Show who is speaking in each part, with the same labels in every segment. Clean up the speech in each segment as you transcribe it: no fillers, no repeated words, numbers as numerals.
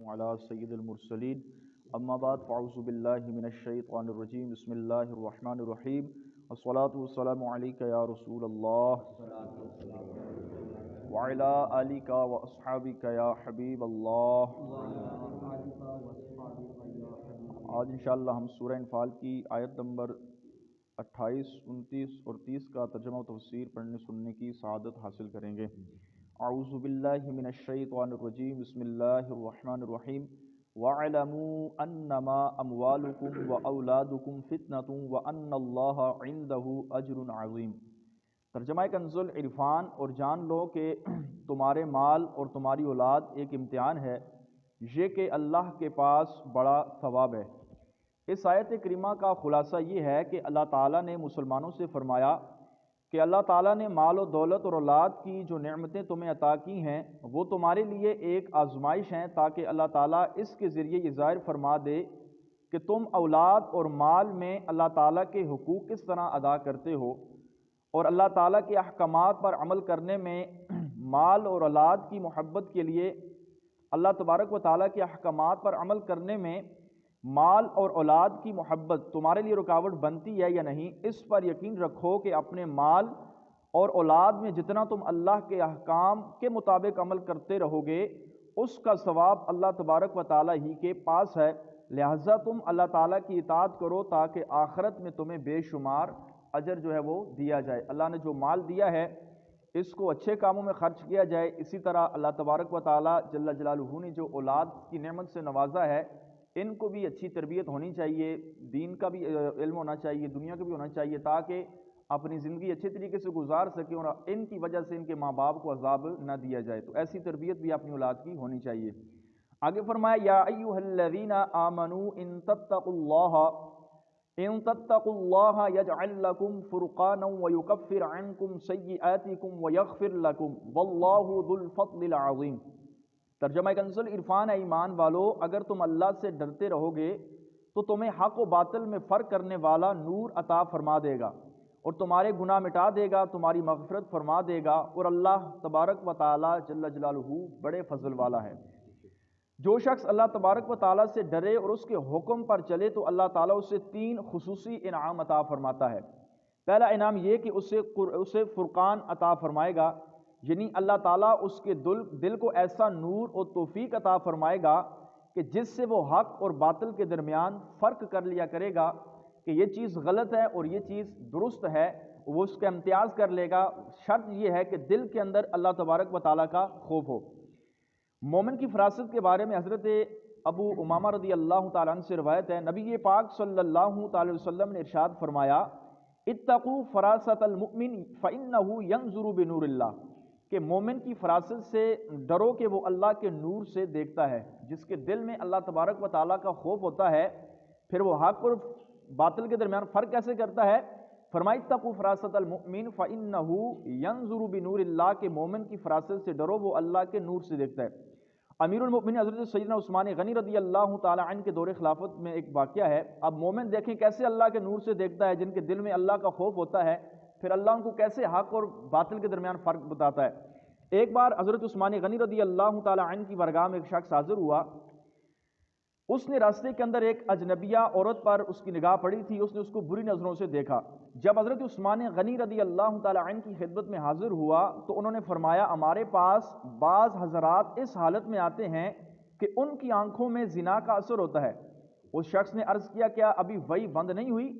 Speaker 1: وعلى سید المرسلین اما بعد فاعوذ باللہ من الشیطان الرجیم بسم اللہ الرحمن الرحیم والصلاة والسلام علیک یا رسول اللہ وعلی آلک واصحابک یا حبیب اللہ۔ آج انشاءاللہ ہم سورہ انفال کی آیت نمبر 28، 29 اور 30 کا ترجمہ و تفسیر پڑھنے سننے کی سعادت حاصل کریں گے۔ اعوذ باللہ من الشیطان الرجیم بسم اللہ الرحمن الرحیم وَاعْلَمُوا أَنَّمَا أَمْوَالُكُمْ وَأَوْلَادُكُمْ فِتْنَةٌ وَأَنَّ اللَّهَ عِندَهُ أَجْرٌ عَظِيمٌ۔ ترجمہ کنز العرفان، اور جان لو کہ تمہارے مال اور تمہاری اولاد ایک امتحان ہے، یہ کہ اللہ کے پاس بڑا ثواب ہے۔ اس آیت کریمہ کا خلاصہ یہ ہے کہ اللہ تعالیٰ نے مسلمانوں سے فرمایا کہ اللہ تعالیٰ نے مال و دولت اور اولاد کی جو نعمتیں تمہیں عطا کی ہیں وہ تمہارے لیے ایک آزمائش ہیں، تاکہ اللہ تعالیٰ اس کے ذریعے یہ ظاہر فرما دے کہ تم اولاد اور مال میں اللہ تعالیٰ کے حقوق کس طرح ادا کرتے ہو، اور اللہ تعالیٰ کے احکامات پر عمل کرنے میں مال اور اولاد کی محبت کے لیے اللہ تبارک و تعالیٰ کے احکامات پر عمل کرنے میں مال اور اولاد کی محبت تمہارے لیے رکاوٹ بنتی ہے یا نہیں۔ اس پر یقین رکھو کہ اپنے مال اور اولاد میں جتنا تم اللہ کے احکام کے مطابق عمل کرتے رہو گے اس کا ثواب اللہ تبارک و تعالیٰ ہی کے پاس ہے، لہٰذا تم اللہ تعالیٰ کی اطاعت کرو تاکہ آخرت میں تمہیں بے شمار اجر جو ہے وہ دیا جائے۔ اللہ نے جو مال دیا ہے اس کو اچھے کاموں میں خرچ کیا جائے۔ اسی طرح اللہ تبارک و تعالیٰ جل جلالہ نے جو اولاد کی نعمت سے نوازا ہے ان کو بھی اچھی تربیت ہونی چاہیے، دین کا بھی علم ہونا چاہیے، دنیا کا بھی ہونا چاہیے، تاکہ اپنی زندگی اچھے طریقے سے گزار سکیں اور ان کی وجہ سے ان کے ماں باپ کو عذاب نہ دیا جائے۔ تو ایسی تربیت بھی اپنی اولاد کی ہونی چاہیے۔ آگے فرمایا یا ایھا الذین آمنوا ان تتقوا اللہ یجعل لکم فرقانا ویکفر عنکم سیئاتکم ویغفر لکم واللہ ذو الفضل العظیم۔ ترجمہ کنز العرفان، ہے ایمان والو اگر تم اللہ سے ڈرتے رہو گے تو تمہیں حق و باطل میں فرق کرنے والا نور عطا فرما دے گا اور تمہارے گناہ مٹا دے گا، تمہاری مغفرت فرما دے گا، اور اللہ تبارک و تعالی جل جلالہ بڑے فضل والا ہے۔ جو شخص اللہ تبارک و تعالیٰ سے ڈرے اور اس کے حکم پر چلے تو اللہ تعالیٰ اسے 3 خصوصی انعام عطا فرماتا ہے۔ پہلا انعام یہ کہ اسے فرقان عطا فرمائے گا، یعنی اللہ تعالیٰ اس کے دل کو ایسا نور اور توفیق عطا فرمائے گا کہ جس سے وہ حق اور باطل کے درمیان فرق کر لیا کرے گا کہ یہ چیز غلط ہے اور یہ چیز درست ہے، وہ اس کا امتیاز کر لے گا۔ شرط یہ ہے کہ دل کے اندر اللہ تبارک و تعالیٰ کا خوف ہو۔ مومن کی فراست کے بارے میں حضرت ابو امامہ رضی اللہ تعالیٰ عنہ سے روایت ہے، نبی پاک صلی اللہ تعالی وسلم نے ارشاد فرمایا اتقوا فراست المؤمن فإنہ ینظر بنور اللہ، کہ مومن کی فراست سے ڈرو کہ وہ اللہ کے نور سے دیکھتا ہے۔ جس کے دل میں اللہ تبارک و تعالیٰ کا خوف ہوتا ہے پھر وہ حق اور باطل کے درمیان فرق کیسے کرتا ہے؟ فرمایا اتقوا فراست المؤمن فإنہ ینظر بنور اللہ، کہ مومن کی فراست سے ڈرو وہ اللہ کے نور سے دیکھتا ہے۔ امیر المؤمنین حضرت سیدنا عثمان غنی رضی اللہ تعالی عنہ کے دور خلافت میں ایک واقعہ ہے۔ اب مومن دیکھیں کیسے اللہ کے نور سے دیکھتا ہے، جن کے دل میں اللہ کا خوف ہوتا ہے پھر اللہ ان کو کیسے حق اور باطل کے درمیان فرق بتاتا ہے۔ ایک بار حضرت عثمان غنی رضی اللہ تعالی عنہ کی بارگاہ میں ایک شخص حاضر ہوا، اس نے راستے کے اندر ایک اجنبیہ عورت پر اس کی نگاہ پڑی تھی، اس نے اس کو بری نظروں سے دیکھا۔ جب حضرت عثمان غنی رضی اللہ تعالی عنہ کی خدمت میں حاضر ہوا تو انہوں نے فرمایا ہمارے پاس بعض حضرات اس حالت میں آتے ہیں کہ ان کی آنکھوں میں زنا کا اثر ہوتا ہے۔ اس شخص نے عرض کیا کیا ابھی وحی بند نہیں ہوئی؟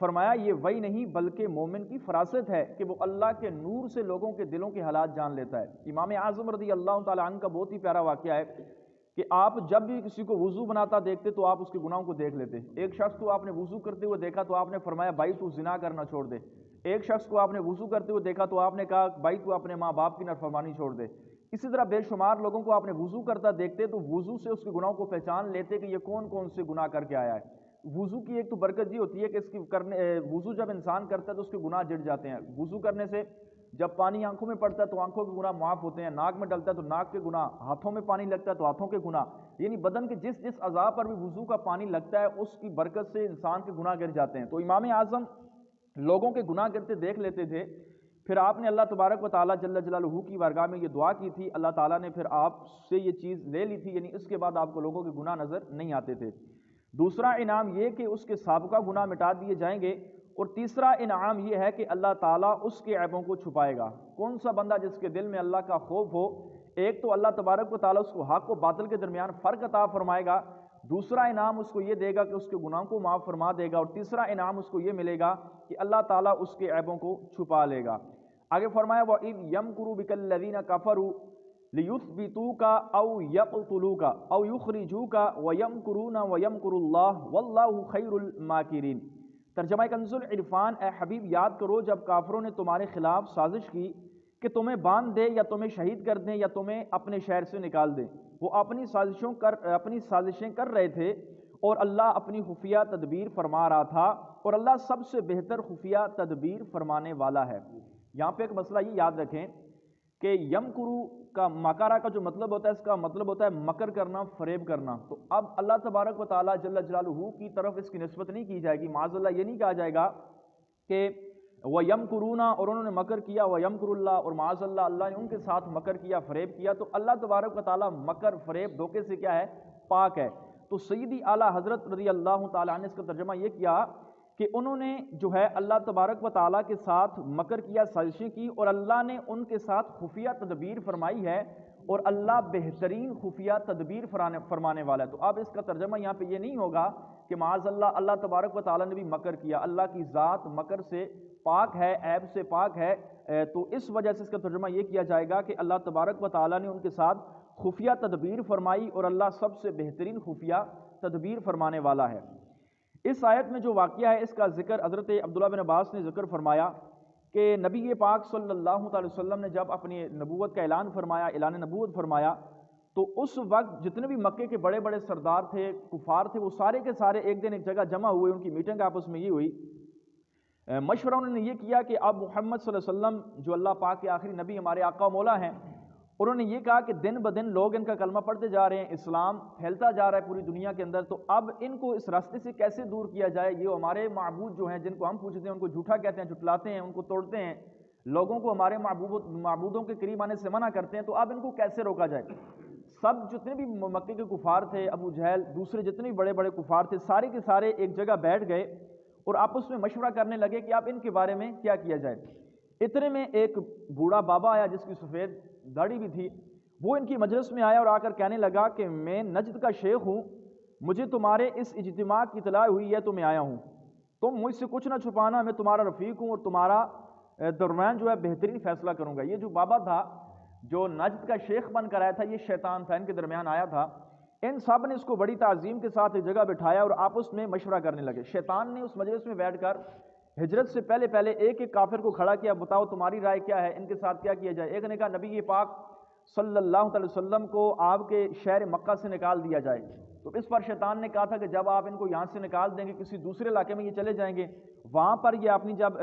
Speaker 1: فرمایا یہ وحی نہیں بلکہ مومن کی فراست ہے کہ وہ اللہ کے نور سے لوگوں کے دلوں کے حالات جان لیتا ہے۔ امام اعظم رضی اللہ تعالی عنہ کا بہت ہی پیارا واقعہ ہے کہ آپ جب بھی کسی کو وضو بناتا دیکھتے تو آپ اس کے گناہوں کو دیکھ لیتے۔ ایک شخص کو آپ نے وضو کرتے ہوئے دیکھا تو آپ نے فرمایا بھائی تو زنا کرنا چھوڑ دے۔ ایک شخص کو آپ نے وضو کرتے ہوئے دیکھا تو آپ نے کہا بھائی تو اپنے ماں باپ کی نافرمانی چھوڑ دے۔ اسی طرح بے شمار لوگوں کو آپ نے وضو کرتا دیکھتے تو وضو سے اس کے گناہوں کو پہچان لیتے کہ یہ کون کون سے گناہ کر کے آیا ہے۔ وضو کی ایک تو برکت یہ ہوتی ہے کہ اس کی وضو جب انسان کرتا ہے تو اس کے گناہ جڑ جاتے ہیں۔ وضو کرنے سے جب پانی آنکھوں میں پڑتا ہے تو آنکھوں کے گناہ معاف ہوتے ہیں، ناک میں ڈلتا ہے تو ناک کے گناہ، ہاتھوں میں پانی لگتا ہے تو ہاتھوں کے گناہ، یعنی بدن کے جس اعضاء پر بھی وضو کا پانی لگتا ہے اس کی برکت سے انسان کے گناہ گر جاتے ہیں۔ تو امام اعظم لوگوں کے گناہ گرتے دیکھ لیتے تھے پھر آپ نے اللہ تبارک و تعالیٰ جل جلالہ کی بارگاہ میں یہ دعا کی تھی، اللہ تعالیٰ نے پھر آپ سے یہ چیز لے لی تھی، یعنی اس کے بعد آپ کو لوگوں کے گناہ نظر نہیں آتے تھے۔ دوسرا انعام یہ کہ اس کے سابقہ گناہ مٹا دیے جائیں گے، اور تیسرا انعام یہ ہے کہ اللہ تعالیٰ اس کے عیبوں کو چھپائے گا۔ کون سا بندہ جس کے دل میں اللہ کا خوف ہو، ایک تو اللہ تبارک و تعالیٰ اس کو حق و باطل کے درمیان فرق عطا فرمائے گا، دوسرا انعام اس کو یہ دے گا کہ اس کے گناہوں کو معاف فرما دے گا، اور تیسرا انعام اس کو یہ ملے گا کہ اللہ تعالیٰ اس کے عیبوں کو چھپا لے گا۔ آگے فرمایا وَإِذْ يَمْكُرُ بِكَ الَّذِينَ كَفَرُوا لِيُثْبِتُوكَ أَوْ يَقْتُلُوكَ أَوْ يُخْرِجُوكَ وَيَمْكُرُونَ وَيَمْكُرُ اللَّهُ وَاللَّهُ خَيْرُ الْمَاكِرِينَ۔ ترجمہ کنز العرفان، اے حبیب یاد کرو جب کافروں نے تمہارے خلاف سازش کی کہ تمہیں باندھ دے یا تمہیں شہید کر دیں یا تمہیں اپنے شہر سے نکال دیں۔ وہ اپنی سازشیں کر رہے تھے اور اللہ اپنی خفیہ تدبیر فرما رہا تھا، اور اللہ سب سے بہتر خفیہ تدبیر فرمانے والا ہے۔ یہاں پہ ایک مسئلہ یہ یاد رکھیں کہ یمکرو کا مکارہ کا جو مطلب ہوتا ہے، اس کا مطلب ہوتا ہے مکر کرنا، فریب کرنا۔ تو اب اللہ تبارک و تعالیٰ جل جلالہ کی طرف اس کی نسبت نہیں کی جائے گی، معاذ اللہ یہ نہیں کہا جائے گا کہ وَيَمْكُرُونَ اور انہوں نے مکر کیا، وَيَمْكُرُ اللَّهُ اور معاذ اللہ اللہ نے ان کے ساتھ مکر کیا، فریب کیا۔ تو اللہ تبارک و تعالیٰ مکر، فریب، دھوکے سے کیا ہے؟ پاک ہے۔ تو سیدی اعلیٰ حضرت رضی اللہ تعالیٰ عنہ نے اس کا ترجمہ یہ کیا کہ انہوں نے جو ہے اللہ تبارک و تعالیٰ کے ساتھ مکر کیا، سازشیں کی، اور اللہ نے ان کے ساتھ خفیہ تدبیر فرمائی ہے، اور اللہ بہترین خفیہ تدبیر فرمانے والا ہے۔ تو اب اس کا ترجمہ یہاں پہ یہ نہیں ہوگا کہ معاذ اللہ اللہ تبارک و تعالیٰ نے بھی مکر کیا، اللہ کی ذات مکر سے پاک ہے، عیب سے پاک ہے۔ تو اس وجہ سے اس کا ترجمہ یہ کیا جائے گا کہ اللہ تبارک و تعالیٰ نے ان کے ساتھ خفیہ تدبیر فرمائی، اور اللہ سب سے بہترین خفیہ تدبیر فرمانے والا ہے۔ اس آیت میں جو واقعہ ہے اس کا ذکر حضرت عبداللہ بن عباس نے ذکر فرمایا کہ نبی پاک صلی اللہ علیہ وسلم نے جب اپنی نبوت کا اعلان فرمایا، اعلان نبوت فرمایا، تو اس وقت جتنے بھی مکے کے بڑے بڑے سردار تھے، کفار تھے، وہ سارے کے سارے ایک دن ایک جگہ جمع ہوئے، ان کی میٹنگ آپس میں یہ ہوئی، مشورہ انہوں نے یہ کیا کہ اب محمد صلی اللہ علیہ وسلم جو اللہ پاک کے آخری نبی ہمارے آقا و مولا ہیں، انہوں نے یہ کہا کہ دن بدن لوگ ان کا کلمہ پڑھتے جا رہے ہیں، اسلام پھیلتا جا رہا ہے پوری دنیا کے اندر، تو اب ان کو اس راستے سے کیسے دور کیا جائے؟ یہ ہمارے معبود جو ہیں جن کو ہم پوچھتے ہیں ان کو جھوٹا کہتے ہیں، جھٹلاتے ہیں، ان کو توڑتے ہیں، لوگوں کو ہمارے معبودوں کے قریب آنے سے منع کرتے ہیں، تو اب ان کو کیسے روکا جائے؟ سب جتنے بھی مکے کے کفار تھے، ابو جہل، دوسرے جتنے بھی بڑے بڑے کفار تھے، سارے کے سارے ایک جگہ بیٹھ گئے اور آپس میں مشورہ کرنے لگے کہ اب ان کے بارے میں کیا جائے۔ اتنے میں ایک بوڑھا بابا آیا جس کی سفید داڑھی بھی تھی، وہ ان کی مجلس میں آیا اور آ کر کہنے لگا کہ میں نجد کا شیخ ہوں، مجھے تمہارے اس اجتماع کی اطلاع ہوئی ہے تو میں آیا ہوں، تم مجھ سے کچھ نہ چھپانا، میں تمہارا رفیق ہوں اور تمہارا درمیان جو ہے بہترین فیصلہ کروں گا۔ یہ جو بابا تھا جو نجد کا شیخ بن کر آیا تھا، یہ شیطان تھا، ان کے درمیان آیا تھا۔ ان سب نے اس کو بڑی تعظیم کے ساتھ ایک جگہ بٹھایا اور آپس میں مشورہ کرنے لگے۔ شیطان نے اس مجلس میں بیٹھ کر ہجرت سے پہلے ایک ایک کافر کو کھڑا کیا، بتاؤ تمہاری رائے کیا ہے، ان کے ساتھ کیا جائے؟ ایک نے کہا نبی پاک صلی اللہ علیہ وسلم کو آپ کے شہر مکہ سے نکال دیا جائے۔ تو اس پر شیطان نے کہا تھا کہ جب آپ ان کو یہاں سے نکال دیں گے کسی دوسرے علاقے میں یہ چلے جائیں گے، وہاں پر یہ اپنی جب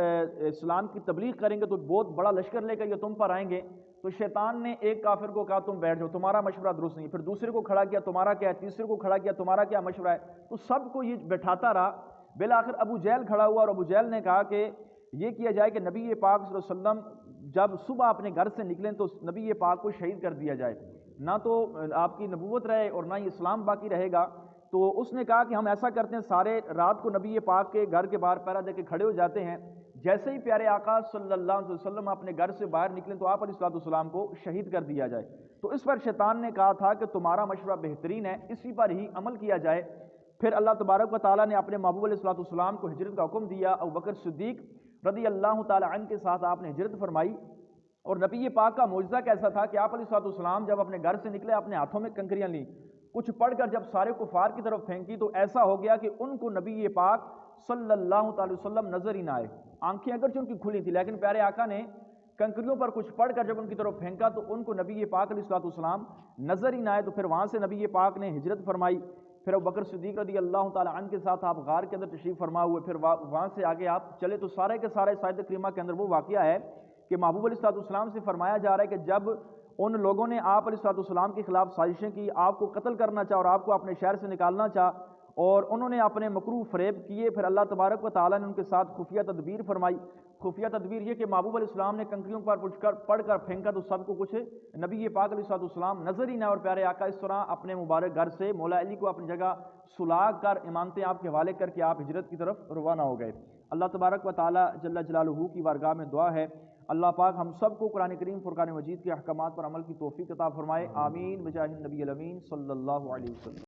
Speaker 1: اسلام کی تبلیغ کریں گے تو بہت بڑا لشکر لے کر یہ تم پر آئیں گے۔ تو شیطان نے ایک کافر کو کہا تم بیٹھ جاؤ، تمہارا مشورہ درست نہیں، پھر دوسرے کو کھڑا کیا، تمہارا کیا ہے، تیسرے کو کھڑا کیا، تمہارا کیا مشورہ ہے، تو سب کو یہ بٹھاتا رہا۔ بالآخر ابو جہل کھڑا ہوا اور ابو جہل نے کہا کہ یہ کیا جائے کہ نبی پاک صلی اللہ علیہ وسلم جب صبح اپنے گھر سے نکلیں تو نبی پاک کو شہید کر دیا جائے، نہ تو آپ کی نبوت رہے اور نہ ہی اسلام باقی رہے گا۔ تو اس نے کہا کہ ہم ایسا کرتے ہیں، سارے رات کو نبی پاک کے گھر کے باہر پہرا دے کے کھڑے ہو جاتے ہیں، جیسے ہی پیارے آقا صلی اللہ علیہ وسلم اپنے گھر سے باہر نکلیں تو آپ علیہ الصلوۃ والسلام کو شہید کر دیا جائے۔ تو اس پر شیطان نے کہا تھا کہ تمہارا مشورہ بہترین ہے، اسی پر ہی عمل کیا جائے۔ پھر اللہ تبارک و تعالیٰ نے اپنے محبوب علیہ الصلوۃ والسلام کو ہجرت کا حکم دیا، ابوبکر صدیق رضی اللہ تعالیٰ عنہ کے ساتھ آپ نے ہجرت فرمائی۔ اور نبی پاک کا معجزہ کیسا تھا کہ آپ علیہ الصلوۃ والسلام جب اپنے گھر سے نکلے، اپنے ہاتھوں میں کنکریاں لیں، کچھ پڑھ کر جب سارے کفار کی طرف پھینکی تو ایسا ہو گیا کہ ان کو نبی پاک صلی اللہ تعالی وسلم نظر ہی نہ آئے، آنکھیں اگرچہ ان کی کھلی تھی لیکن پیارے آقا نے کنکریوں پر کچھ پڑھ کر جب ان کی طرف پھینکا تو ان کو نبی پاک علیہ الصلوۃ والسلام نظر ہی نہ آئے۔ تو پھر وہاں سے نبی پاک نے ہجرت فرمائی، پھر ابوبکر صدیق رضی اللہ تعالیٰ عنہ کے ساتھ آپ غار کے اندر تشریف فرما ہوئے، پھر وہاں سے آگے آپ چلے تو سارے کے سارے آیت کریمہ کے اندر وہ واقعہ ہے کہ محبوب علیہ الصلوۃ والسلام سے فرمایا جا رہا ہے کہ جب ان لوگوں نے آپ علیہ الصلوۃ والسلام کے خلاف سازشیں کی، آپ کو قتل کرنا چاہ اور آپ کو اپنے شہر سے نکالنا چاہ، اور انہوں نے اپنے مکروہ فریب کیے، پھر اللہ تبارک و تعالیٰ نے ان کے ساتھ خفیہ تدبیر فرمائی، خفیہ تدبیر یہ کہ محبوب علیہ السلام نے کنکریوں پر پڑھ کر پھینکا تو سب کو کچھ نبی پاک علیہ السلام نظر ہی نہ، اور پیارے آقا اس طرح اپنے مبارک گھر سے مولا علی کو اپنی جگہ سلاغ کر امامتیں آپ کے حوالے کر کے آپ ہجرت کی طرف روانہ ہو گئے۔ اللہ تبارک و تعالی جل جلالہ کی بارگاہ میں دعا ہے اللہ پاک ہم سب کو قرآن کریم فرقان مجید کے احکامات پر عمل کی توفیق عطا فرمائے، آمین بجاہ النبی الامین صلی اللہ علیہ وسلم۔